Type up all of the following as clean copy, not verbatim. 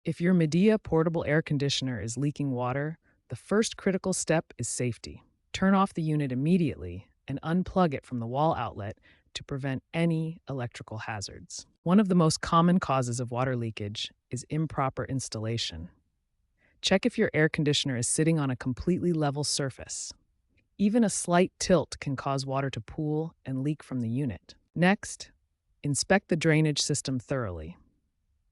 If your Midea portable air conditioner is leaking water, the first critical step is safety. Turn off the unit immediately and unplug it from the wall outlet to prevent any electrical hazards. One of the most common causes of water leakage is improper installation. Check if your air conditioner is sitting on a completely level surface. Even a slight tilt can cause water to pool and leak from the unit. Next, inspect the drainage system thoroughly.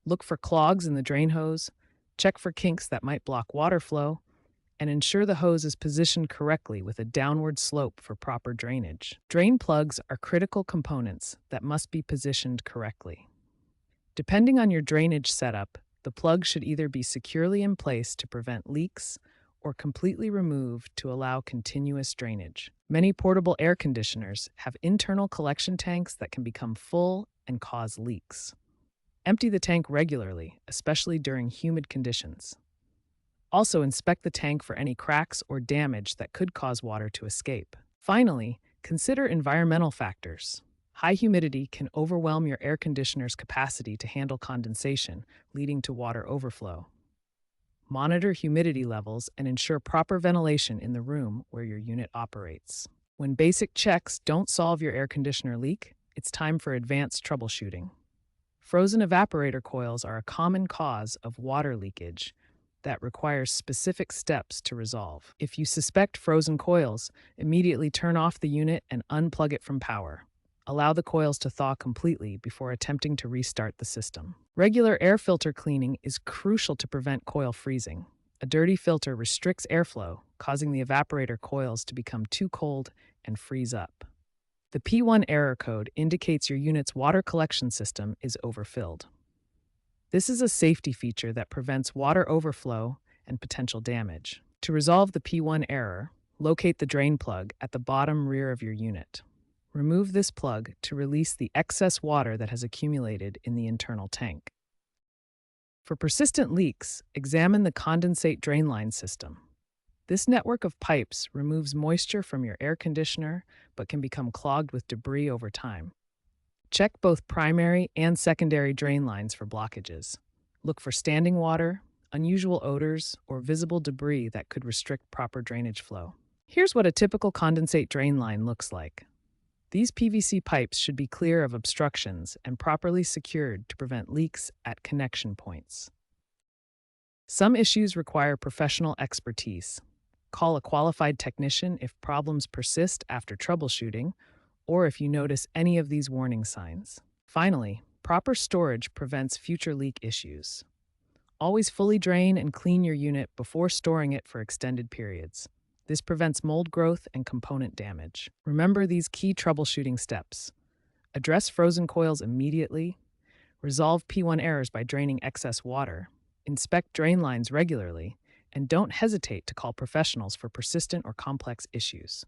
Look for clogs in the drain hose, check for kinks that might block water flow, and ensure the hose is positioned correctly with a downward slope for proper drainage. Drain plugs are critical components that must be positioned correctly. Depending on your drainage setup, the plug should either be securely in place to prevent leaks or completely removed to allow continuous drainage. Many portable air conditioners have internal collection tanks that can become full and cause leaks. Empty the tank regularly, especially during humid conditions. Also, inspect the tank for any cracks or damage that could cause water to escape. Finally, consider environmental factors. High humidity can overwhelm your air conditioner's capacity to handle condensation, leading to water overflow. Monitor humidity levels and ensure proper ventilation in the room where your unit operates. When basic checks don't solve your air conditioner leak, it's time for advanced troubleshooting. Frozen evaporator coils are a common cause of water leakage that requires specific steps to resolve. If you suspect frozen coils, immediately turn off the unit and unplug it from power. Allow the coils to thaw completely before attempting to restart the system. Regular air filter cleaning is crucial to prevent coil freezing. A dirty filter restricts airflow, causing the evaporator coils to become too cold and freeze up. The P1 error code indicates your unit's water collection system is overfilled. This is a safety feature that prevents water overflow and potential damage. To resolve the P1 error, locate the drain plug at the bottom rear of your unit. Remove this plug to release the excess water that has accumulated in the internal tank. For persistent leaks, examine the condensate drain line system. This network of pipes removes moisture from your air conditioner but can become clogged with debris over time. Check both primary and secondary drain lines for blockages. Look for standing water, unusual odors, or visible debris that could restrict proper drainage flow. Here's what a typical condensate drain line looks like. These PVC pipes should be clear of obstructions and properly secured to prevent leaks at connection points. Some issues require professional expertise. Call a qualified technician if problems persist after troubleshooting, or if you notice any of these warning signs. Finally, proper storage prevents future leak issues. Always fully drain and clean your unit before storing it for extended periods. This prevents mold growth and component damage. Remember these key troubleshooting steps. Address frozen coils immediately. Resolve P1 errors by draining excess water. Inspect drain lines regularly. And don't hesitate to call professionals for persistent or complex issues.